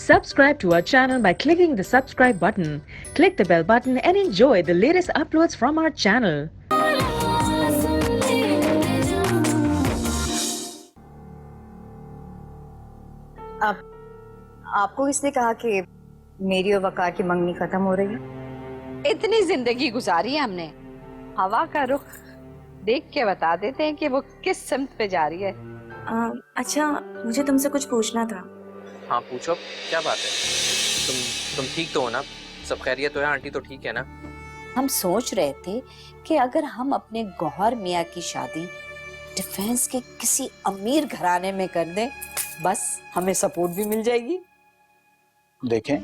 Subscribe to our channel by clicking the subscribe button. Click the bell button and enjoy the latest uploads from our channel. आपको किसने कहा कि मेरी और वकार की मंगनी खत्म हो रही है? इतनी जिंदगी गुजारी है हमने, हवा का रुख देख के बता देते हैं कि वो किस सिमत पे जा रही है। अच्छा, मुझे तुमसे कुछ पूछना था। हाँ पूछो, क्या बात है? तुम ठीक तो हो ना? सब खैरियत तो है? आंटी तो ठीक है ना? हम सोच रहे थे कि अगर हम अपने गौहर मियाँ की शादी डिफेंस के किसी अमीर घराने में कर दें, बस हमें सपोर्ट भी मिल जाएगी। देखें,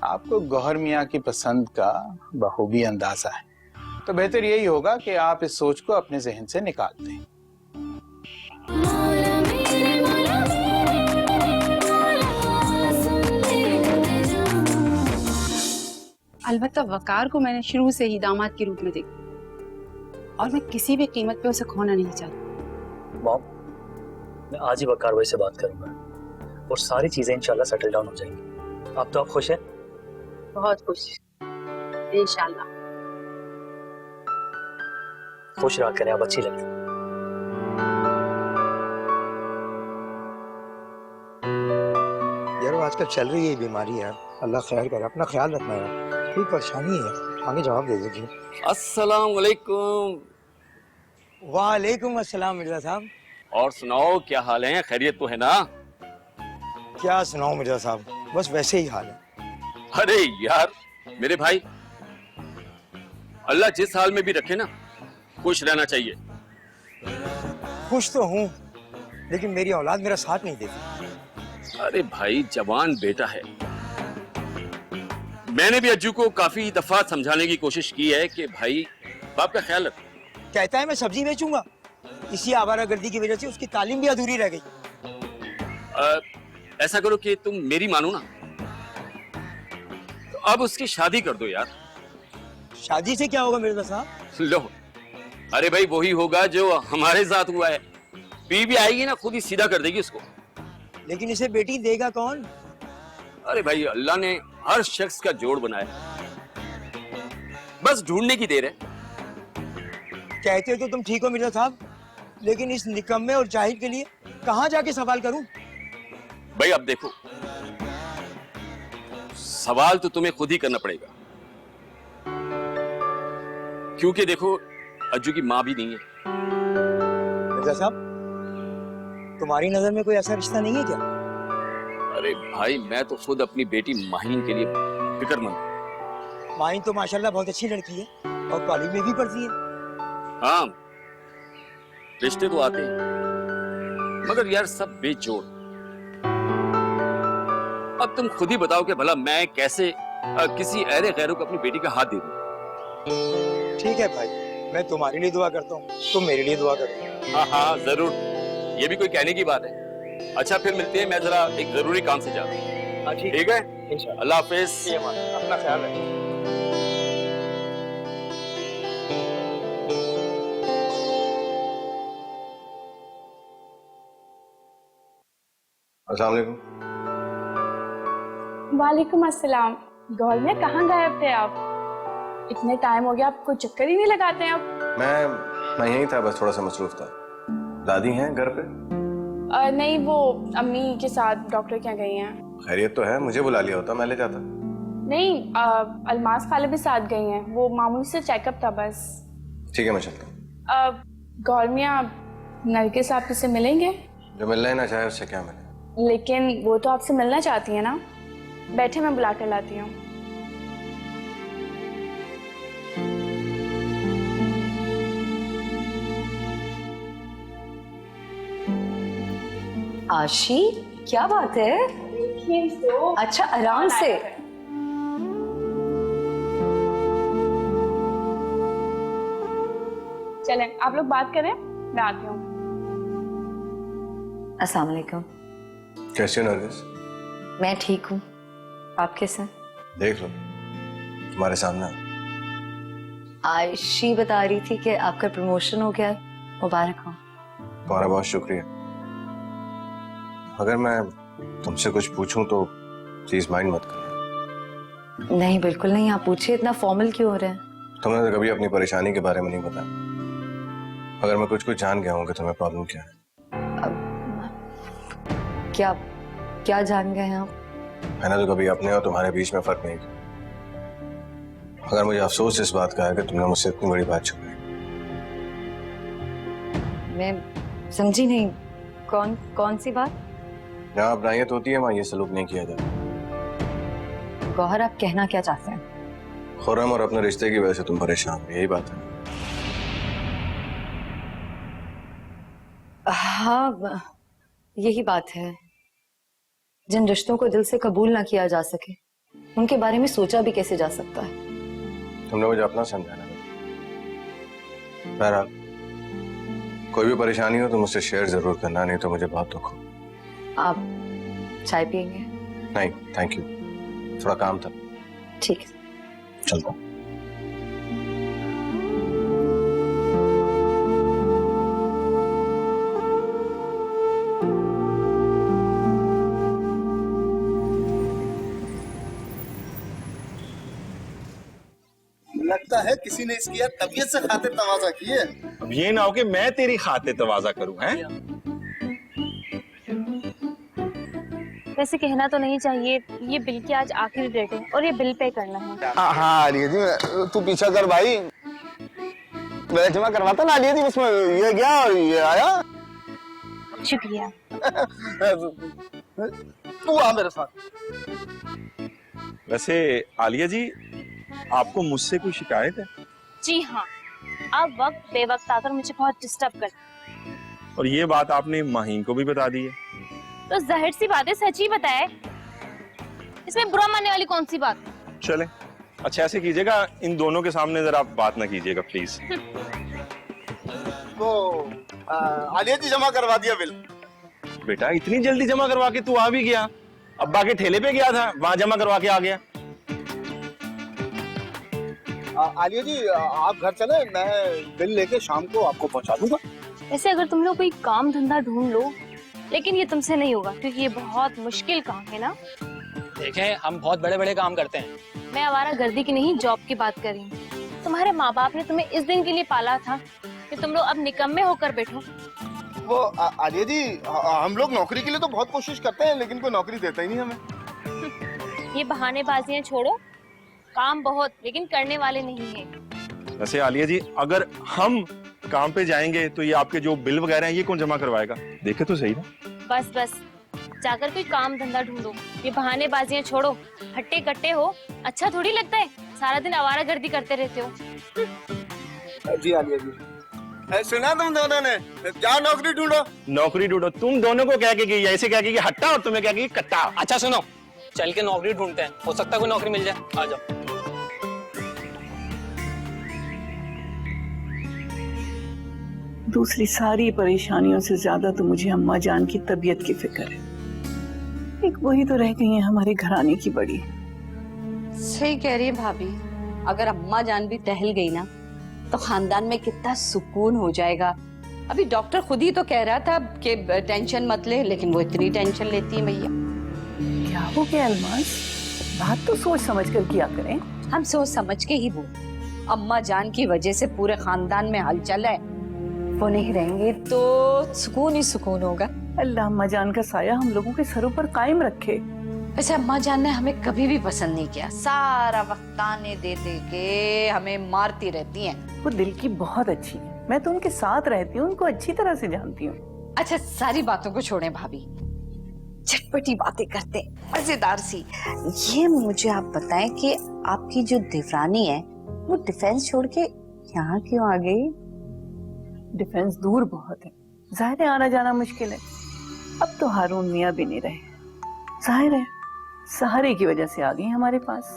आपको गौहर मियाँ की पसंद का बखूबी अंदाजा है, तो बेहतर यही होगा कि आप इस सोच को अपने जहन से निकाल दें। अलबत्ता वकार को मैंने शुरू से ही दामाद के रूप में देखा और मैं किसी भी कीमत पे उसे खोना नहीं चाहती। मॉम, मैं आज ही वकार भाई से बात करूंगा और सारी चीजें इंशाल्लाह सेटल डाउन हो जाएंगी। आप खुश हैं? बहुत खुश, इंशाल्लाह। खुश रहा करें, आप अच्छी लगती हैं। यार आजकल चल रही है बीमारी है, अल्लाह खैर करे, अपना ख्याल रखना यार, कोई परेशानी है आगे जवाब दे दीजिए। अस्सलाम वालेकुम। वालेकुम अस्सलाम मिर्जा साहब। और सुनाओ, क्या हाल है? खैरियत तो है ना? क्या सुनाओ मिर्जा साहब, बस वैसे ही हाल है। अरे यार मेरे भाई, अल्लाह जिस हाल में भी रखे ना, खुश रहना चाहिए। खुश तो हूँ, लेकिन मेरी औलाद मेरा साथ नहीं देती। अरे भाई, जवान बेटा है। मैंने भी अज्जू को काफी दफा समझाने की कोशिश की है कि भाई बाप का ख्याल रखो। कहता है मैं सब्जी बेचूंगा, इसी आवारागर्दी की वजह से उसकी तालीम भी अधूरी रह गई। ऐसा करो कि तुम मेरी मानो ना, तो अब उसकी शादी कर दो यार। शादी से क्या होगा मिर्जा साहब? लो, अरे भाई वही होगा जो हमारे साथ हुआ है। बीवी आएगी ना, खुद ही सीधा कर देगी उसको। लेकिन इसे बेटी देगा कौन? अरे भाई, अल्लाह ने हर शख्स का जोड़ बनाया, बस ढूंढने की देर है। कहते तो तुम ठीक हो मिर्जा साहब, लेकिन इस निकम्मे और जाहिल के लिए कहाँ जाके सवाल करूं? भाई अब देखो, सवाल तो तुम्हें खुद ही करना पड़ेगा, क्योंकि देखो अज्जू की माँ भी नहीं है। मिर्जा साहब, तुम्हारी नजर में कोई ऐसा रिश्ता नहीं है क्या? अरे भाई, मैं तो खुद अपनी बेटी माहीन के लिए फिक्रमंद हूं। माहीन तो माशाल्लाह बहुत अच्छी लड़की है और कॉलेज में भी पढ़ती है। हाँ, रिश्ते तो आते हैं, मगर यार सब बेजोड़। अब तुम खुद ही बताओ कि भला मैं कैसे किसी ऐरे गैरों को अपनी बेटी का हाथ दे दूं? ठीक है भाई, मैं तुम्हारे लिए दुआ करता हूँ, तुम मेरे लिए दुआ करो। हाँ हाँ जरूर, ये भी कोई कहने की बात है। अच्छा फिर मिलते हैं, मैं जरा एक जरूरी काम से जा रहा हूँ। हाँ ठीक है, अल्लाह हाफिज। अपना ख्याल रखो। अस्सलाम वालेकुम। वालेकुम अस्सलाम। गौहर में कहाँ गायब थे आप? इतने टाइम हो गया, आपको चक्कर ही नहीं लगाते हैं आप? मैं यहीं था, बस थोड़ा सा मसरूफ था। दादी हैं घर पे? नहीं, वो अम्मी के साथ डॉक्टर के यहाँ गई हैं। खैरियत तो है? मुझे बुला लिया होता, मैं ले जाता। नहीं, अलमास खाले भी साथ गई हैं, वो मामूली से चेकअप था बस। ठीक है, मैं चलता हूँ। गौहर में आप नरगिस आप से मिलेंगे? जो मिलना ही ना चाहे उससे क्या मिले। लेकिन वो तो आपसे मिलना चाहती है ना। बैठे, मैं बुला कर लाती हूँ। आशी, क्या बात है? अच्छा, आराम से। चलें, आप लोग बात करें, मैं आती हूँ। अस्सलाम वालेकुम। कैसे हो नरगिस? मैं ठीक हूँ, आप कैसे? देख लो, तुम्हारे सामने। आयशी बता रही थी कि आपका प्रमोशन हो गया, मुबारक हो। तुम्हारा बहुत शुक्रिया। अगर मैं तुमसे कुछ पूछूं तो प्लीज माइंड मत करना। नहीं बिल्कुल नहीं, आप पूछिए, इतना फॉर्मल क्यों हो रहे हैं? तुमने तो कभी अपनी परेशानी के बारे में नहीं बताया। अगर मैं कुछ जान गया हूँ कि तुम्हें प्रॉब्लम क्या है। क्या क्या जान गए हैं आप? मैंने तो कभी अपने और तुम्हारे बीच में फर्क नहीं किया। अगर मुझे अफसोस इस बात का है कि तुमने मुझसे इतनी बड़ी बात छुपाई। मैं समझी नहीं, कौन सी बात? जहाँ अपनायत होती है वहाँ ये सलूक नहीं किया जाता। गौहर, आप कहना क्या चाहते हैं? खुर्रम और अपने रिश्ते की वजह से तुम परेशान हो, यही बात है। हाँ, यही बात है। जिन रिश्तों को दिल से कबूल ना किया जा सके, उनके बारे में सोचा भी कैसे जा सकता है? तुमने मुझे अपना समझाना है। बहरहाल कोई भी परेशानी हो तो मुझसे शेयर जरूर करना, नहीं तो मुझे बहुत दुख हो। आप चाय पियेंगे? नहीं थैंक यू, थोड़ा काम था। ठीक है, चलता हूँ। लगता है किसी ने इसकी यार तबीयत से खातिर तवाजा की है। अब ये ना हो कि मैं तेरी खातिर तवाजा करूं, हैं? वैसे कहना तो नहीं चाहिए, ये बिल की आज आखिरी डेट है और ये बिल पे करना है। हाँ आलिया जी, तू पीछा कर भाई, मैं जमा करवाता ना आलिया जी, उसमें ये गया और ये आया। शुक्रिया। तू आ मेरे साथ। वैसे आलिया जी, आपको मुझसे कोई शिकायत है? जी हाँ, आप वक्त बेवक्त आकर मुझे बहुत डिस्टर्ब करते। और ये बात आपने माहीन को भी बता दी है? तो जाहिर सी बात है, सच ही बताए, इसमें बुरा मानने वाली कौन सी बात? चले, अच्छा ऐसे कीजिएगा, इन दोनों के सामने जरा बात ना कीजिएगा प्लीज। तो आलिया जी जमा करवा दिया बिल। बेटा इतनी जल्दी जमा करवा के तू आ भी गया? अब्बा के ठेले पे गया था, वहां जमा करवा के आ गया। आलिया जी आप घर चले, मैं बिल लेके शाम को आपको पहुंचा दूंगा। वैसे अगर तुम लोग कोई काम धंधा ढूंढ लो, लेकिन ये तुमसे नहीं होगा क्योंकि ये बहुत मुश्किल काम है ना। देखें, हम बहुत बड़े बड़े काम करते हैं। मैं आवारागर्दी की नहीं, जॉब की बात कर रही हूँ। तुम्हारे माँ बाप ने तुम्हें इस दिन के लिए पाला था कि तुम लोग अब निकम्मे होकर बैठो। वो आलिया जी, हम लोग नौकरी के लिए तो बहुत कोशिश करते हैं, लेकिन कोई नौकरी देता ही नहीं हमें। ये बहानेबाजियां छोड़ो, काम बहुत लेकिन करने वाले नहीं है। वैसे आलिया जी, अगर हम काम पे जाएंगे तो ये आपके जो बिल वगैरह हैं ये कौन जमा करवाएगा? देखे तो सही ना। बस बस, जाकर कोई काम धंधा ढूंढो, ये बहानेबाजियां छोड़ो। हट्टे कट्टे हो, अच्छा थोड़ी लगता है, सारा दिन आवारागर्दी करते रहते हो। जी आलिया जी, सुना तुम दोनों ने, क्या नौकरी ढूंढो। नौकरी ढूंढो, तुम दोनों को कह के कि ऐसे कह के कि हट्टा और तुम्हें कह के कि कट्टा। अच्छा सुनो, चल के नौकरी ढूंढते हैं, हो सकता है कोई नौकरी मिल जाए। आ जाओ। दूसरी सारी परेशानियों से ज्यादा तो मुझे अम्मा जान की तबीयत की फिक्र है। एक वही तो रह गई है हमारे घराने की बड़ी। सही कह रही है भाभी, अगर अम्मा जान भी टहल गई ना तो खानदान में कितना सुकून हो जाएगा। अभी डॉक्टर खुद ही तो कह रहा था कि टेंशन मत ले, लेकिन वो इतनी टेंशन लेती है भैया। क्या हो गया अलमास? बात तो सोच समझ कर किया करें। हम सोच समझ के ही बोल, अम्मा जान की वजह से पूरे खानदान में हलचल है, वो नहीं रहेंगे तो सुकून ही सुकून होगा। अल्लाह अम्मा जान का साया हम लोगों के सरों पर कायम रखे। वैसे अम्मा जान ने हमें कभी भी पसंद नहीं किया, सारा वक्त ताने दे दे के हमें मारती रहती हैं। वो दिल की बहुत अच्छी है, मैं तो उनके साथ रहती हूँ, उनको अच्छी तरह से जानती हूँ। अच्छा सारी बातों को छोड़ें भाभी, चटपटी बातें करते मजेदार सी। ये मुझे आप बताएं कि आपकी जो देवरानी है वो डिफेंस छोड़ के यहाँ क्यों आ गई? डिफेंस दूर बहुत है, जाहिर है आना जाना मुश्किल है। अब तो हारून मियाँ भी नहीं रहे, जाहिर है सहारे की वजह से आ गई हमारे पास।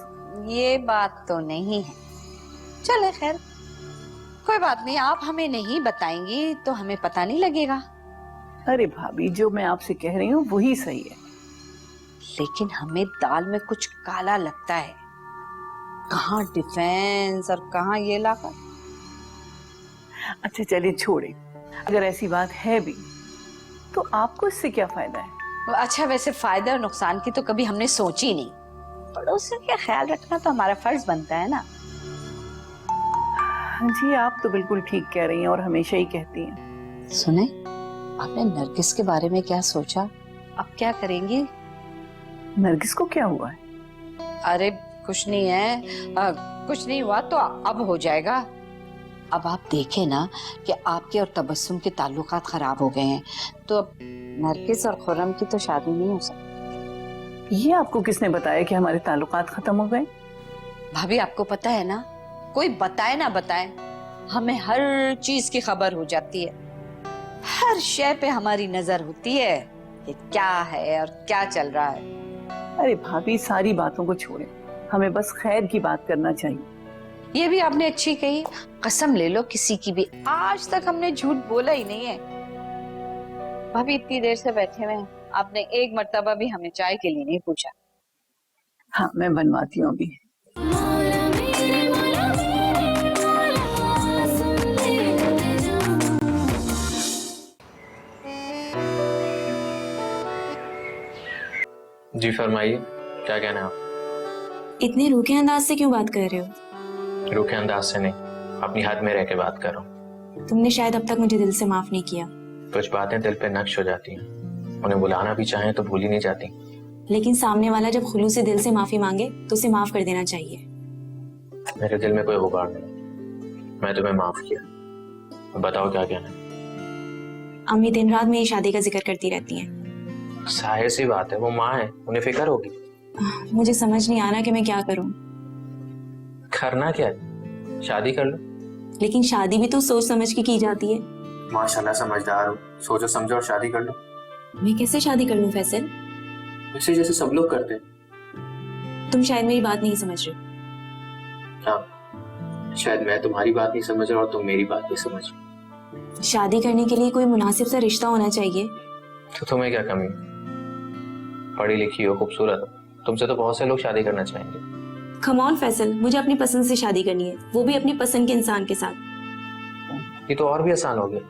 ये बात तो नहीं है, चले खैर कोई बात नहीं, आप हमें नहीं बताएंगी तो हमें पता नहीं लगेगा। अरे भाभी, जो मैं आपसे कह रही हूँ वही सही है। लेकिन हमें दाल में कुछ काला लगता है, कहाँ डिफेंस और कहाँ ये लाकर। अच्छा चलिए छोड़े, अगर ऐसी बात है भी तो आपको इससे क्या फायदा है? अच्छा, वैसे फायदा और नुकसान की तो कभी हमने सोची नहीं। पड़ोसियों का ख्याल रखना तो हमारा फर्ज बनता है ना। जी आप तो बिल्कुल ठीक कह रही हैं और हमेशा ही कहती हैं। सुने, आपने नरगिस के बारे में क्या सोचा? अब क्या करेंगी? नरगिस को क्या हुआ है? अरे कुछ नहीं है, कुछ नहीं हुआ तो अब हो जाएगा। अब आप देखें ना कि आपके और तबस्सुम के ताल्लुकात खराब हो गए हैं, तो अब नरगिस और खुर्रम की तो शादी नहीं हो सकती। ये आपको किसने बताया कि हमारे ताल्लुकात खत्म हो गए? भाभी आपको पता है ना, कोई बताए ना बताए, हमें हर चीज की खबर हो जाती है। हर शय पे हमारी नजर होती है कि क्या है और क्या चल रहा है। अरे भाभी सारी बातों को छोड़ें, हमें बस खैर की बात करना चाहिए। ये भी आपने अच्छी कही। कसम ले लो, किसी की भी आज तक हमने झूठ बोला ही नहीं है। भाभी इतनी देर से बैठे हुए हैं, आपने एक मर्तबा भी हमें चाय के लिए नहीं पूछा। हाँ मैं बनवाती हूँ अभी। जी फरमाइए, क्या कहना है आप? इतने रूखे अंदाज से क्यों बात कर रहे हो? रूखे अंदाज से नहीं, अपनी हद में रह के बात कर रहा हूँ। तुमने शायद अब तक मुझे दिल से माफ नहीं किया। कुछ बातें दिल पे नक्श हो जाती हैं, उन्हें बुलाना भी चाहें तो भूल ही नहीं जाती। लेकिन सामने वाला जब खुलूस से दिल से माफी मांगे तो उसे माफ कर देना चाहिए। मेरे दिल में कोई गुबार नहीं, मैं तुम्हें माफ किया। बताओ क्या कहना है? अम्मी दिन रात मेरी शादी का जिक्र करती रहती हैं। जाहिर सी बात है, वो माँ है, उन्हें फिक्र होगी। मुझे समझ नहीं आ रहा कि मैं क्या करूं। करना क्या है? शादी कर लो। लेकिन शादी भी तो सोच समझ के की जाती है। माशाल्लाह समझदार हो, सोचो समझो और शादी कर लो। मैं कैसे शादी कर लूं फैसल? वैसे जैसे सब लोग करते हैं। तुम शायद मेरी बात नहीं समझ रहे। हाँ, शायद मैं तुम्हारी बात नहीं समझ रहा और तुम मेरी बात नहीं समझ रहे। शादी करने के लिए कोई मुनासिब सा रिश्ता होना चाहिए। तो तुम्हें क्या कमी? पढ़ी लिखी हो, खूबसूरत हो, तुमसे तो बहुत से लोग शादी करना चाहेंगे। कम ऑन फैसल, मुझे अपनी पसंद से शादी करनी है, वो भी अपनी पसंद के इंसान के साथ। ये तो और भी आसान हो गया,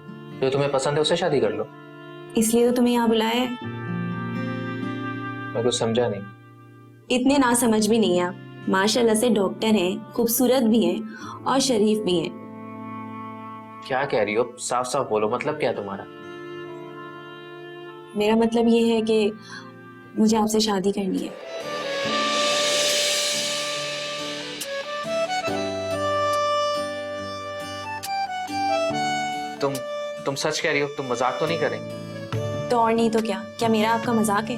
जो तुम्हें पसंद है उससे शादी कर लो। इसलिए तो तुम्हें यहाँ बुलाया है। मैं कुछ समझा नहीं। इतने ना समझ भी नहीं है आप। माशाल्लाह से डॉक्टर हैं, खूबसूरत भी हैं और शरीफ भी हैं। क्या कह रही हो? साफ साफ बोलो, मतलब क्या है तुम्हारा? मेरा मतलब ये है कि मुझे आपसे शादी करनी है। तुम सच कह रही हो? तुम मजाक तो नहीं कर रही? तो और नहीं तो क्या मेरा आपका मजाक है?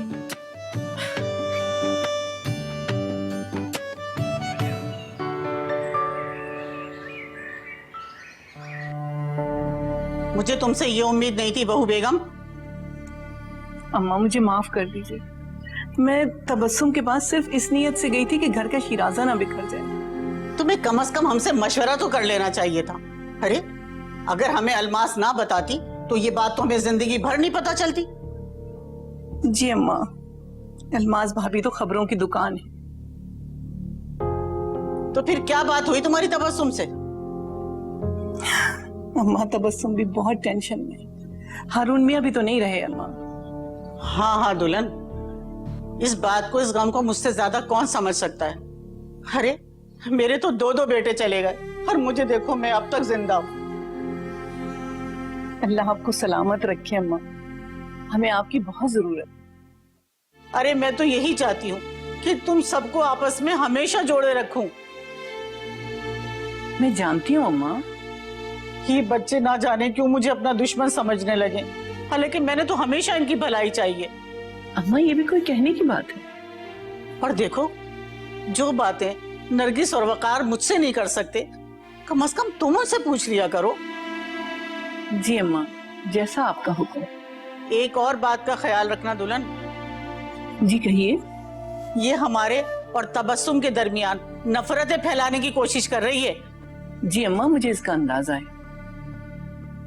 मुझे तुमसे ये उम्मीद नहीं थी बहू बेगम। अम्मा मुझे माफ कर दीजिए, मैं तबस्सुम के पास सिर्फ इस नीयत से गई थी कि घर का शिराजा ना बिखर जाए। तुम्हें कम से कम हमसे मशवरा तो कर लेना चाहिए था। अरे अगर हमें अलमास ना बताती तो ये बात तो हमें जिंदगी भर नहीं पता चलती। जी अम्मा, अलमास भाभी तो खबरों की दुकान है। तो फिर क्या बात हुई तुम्हारी तबस्सुम से? अम्मा तबस्सुम भी बहुत टेंशन में। हारून मियां भी तो नहीं रहे अम्मा। हाँ हाँ दुल्हन, इस बात को, इस गम को मुझसे ज्यादा कौन समझ सकता है। अरे मेरे तो दो बेटे चले गए और मुझे देखो मैं अब तक जिंदा हूं। अल्लाह आपको सलामत रखे अम्मा, हमें आपकी बहुत जरूरत। अरे मैं तो यही चाहती हूँ कि तुम सबको आपस में हमेशा जोड़े रखूं। मैं जानती हूँ अम्मा, ये बच्चे ना जाने क्यों मुझे अपना दुश्मन समझने लगे, हालांकि मैंने तो हमेशा इनकी भलाई चाहिए। अम्मा ये भी कोई कहने की बात है? और देखो, जो बातें नरगिस और वकार मुझसे नहीं कर सकते, कम से कम तुम उनसे पूछ लिया करो। जी अम्मा, जैसा आपका हुक्म। एक और बात का ख्याल रखना दुल्हन। जी कहिए। ये हमारे और तबस्सुम के दरमियान नफरतें फैलाने की कोशिश कर रही है। जी अम्मा, मुझे इसका अंदाजा है।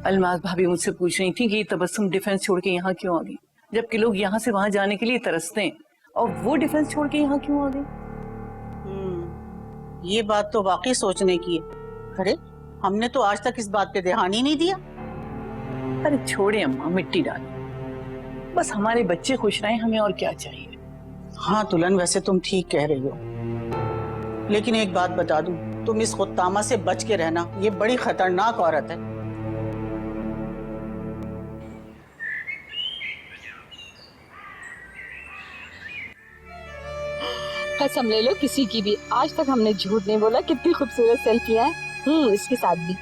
अलमास भाभी मुझसे पूछ रही थी कि तबस्सुम डिफेंस छोड़ के यहाँ क्यों आ गई, जबकि लोग यहाँ से वहां जाने के लिए तरसते हैं, और वो डिफेंस छोड़ के यहाँ क्यों आ गई? ये बात तो वाकई सोचने की है। अरे हमने तो आज तक इस बात पे ध्यान ही नहीं दिया। अरे छोड़े अम्मा, मिट्टी डाले। बस हमारे बच्चे खुश रहें, हमें और क्या चाहिए। हाँ दुल्हन, वैसे तुम ठीक कह रही हो, लेकिन एक बात बता दूं, तुम इस खुत्तामा से बच के रहना, ये बड़ी खतरनाक औरत है। कसम ले लो किसी की भी, आज तक हमने झूठ नहीं बोला। कितनी खूबसूरत सेल्फियां हैं इसके साथ भी।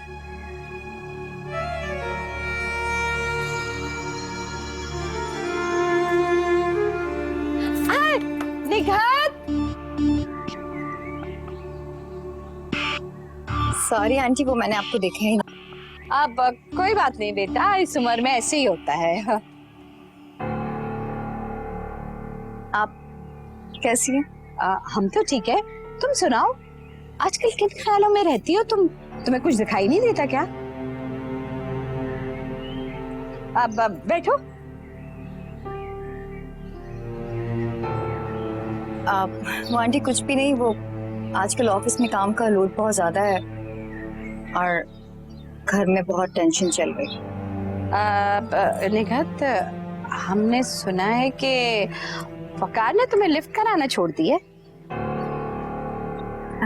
निघात, सॉरी आंटी, वो मैंने आपको देखा ही नहीं। अब कोई बात नहीं बेटा, इस उम्र में ऐसे ही होता है। आप कैसी हैं? हम तो ठीक है, तुम सुनाओ, आजकल किन ख्यालों में रहती हो तुम? तुम्हें कुछ दिखाई नहीं देता क्या? अब बैठो। वो आंटी कुछ भी नहीं, वो आजकल ऑफिस में काम का लोड बहुत ज्यादा है और घर में बहुत टेंशन चल रही। निघात, हमने सुना है कि वकार ने तुम्हें लिफ्ट कराना छोड़ दी है।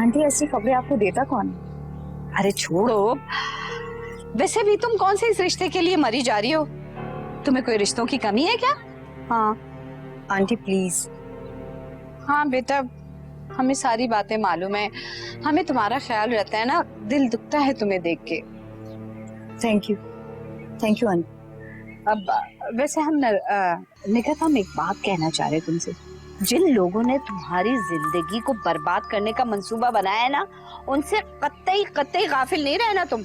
आंटी ऐसी खबरें आपको देता कौन? अरे छोड़ो, वैसे भी तुम कौन से इस रिश्ते के लिए मरी जा रही हो? तुम्हें कोई रिश्तों की कमी है क्या? हाँ आंटी प्लीज। हाँ बेटा, हमें सारी बातें मालूम है, हमें तुम्हारा ख्याल रहता है ना, दिल दुखता है तुम्हें देख के। Thank you aunty. अब वैसे हम निघात, हम एक बात कहना चाह रहे तुमसे। जिन लोगों ने तुम्हारी जिंदगी को बर्बाद करने का मंसूबा बनाया है ना, उनसे कतई गाफिल नहीं रहना तुम।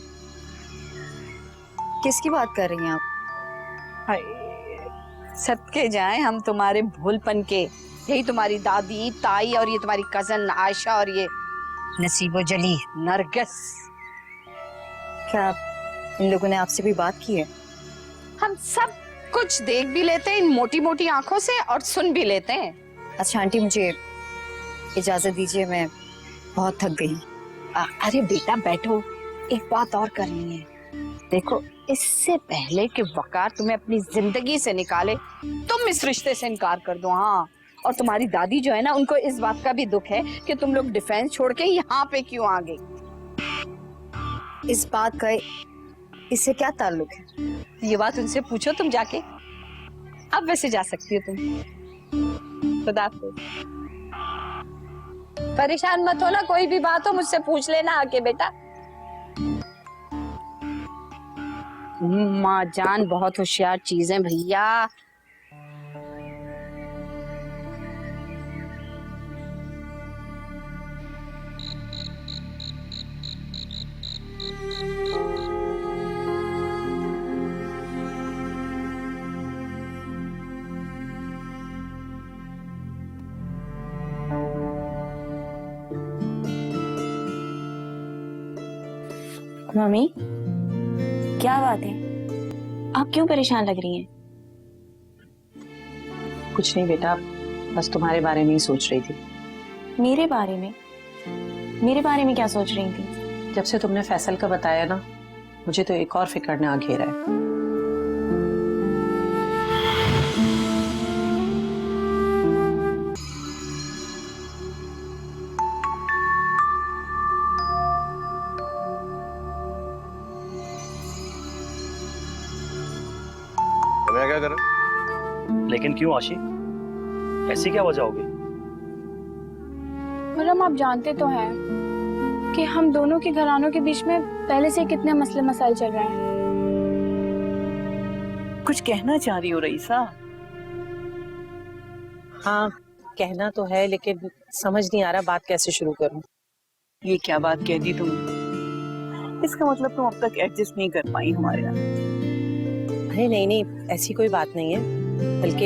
किसकी बात कर रही हैं आप? सदके जाएं हम तुम्हारे भूलपन के। यही तुम्हारी दादी, ताई और ये तुम्हारी कजन आयशा और ये नसीबो जली नरगिस। क्या इन लोगों ने आपसे भी बात की है? हम सब कुछ देख भी लेते हैं इन मोटी मोटी आंखों से और सुन भी लेते हैं। अच्छा आंटी, मुझे इजाजत दीजिए, मैं बहुत थक गई। अरे बेटा बैठो, एक बात और करनी है। देखो, इससे पहले कि वकार तुम्हें अपनी जिंदगी से निकाले, तुम इस रिश्ते से इनकार कर दो। हाँ, और तुम्हारी दादी जो है ना, उनको इस बात का भी दुख है कि तुम लोग डिफेंस छोड़ के यहाँ पे क्यों आ गए। इस बात का इससे क्या ताल्लुक है? ये बात उनसे पूछो तुम जाके। अब वैसे जा सकती हो तुम। खुदा हाफिज़। परेशान मत हो ना, कोई भी बात हो मुझसे पूछ लेना आके बेटा। माँ जान बहुत होशियार चीज है भैया। मम्मी, क्या बात है? आप क्यों परेशान लग रही हैं? कुछ नहीं बेटा, बस तुम्हारे बारे में ही सोच रही थी। मेरे बारे में? मेरे बारे में क्या सोच रही थी? जब से तुमने फैसल का बताया ना, मुझे तो एक और फिक्र ने आ घेरा है। मैं क्या करूं? लेकिन क्यों आशी, ऐसी क्या वजह होगी? मतलब आप जानते तो हैं कि हम दोनों के घरानों के बीच में पहले से कितने मसले मसाइल चल रहे हैं। कुछ कहना चाह रही हो रईसा? हाँ कहना तो है, लेकिन समझ नहीं आ रहा बात कैसे शुरू करूं। ये क्या बात कह दी तुमने? इसका मतलब तुम अब तक एडजस्ट नहीं कर पाई हमारे यहाँ। अरे नहीं नहीं, ऐसी कोई बात नहीं है, बल्कि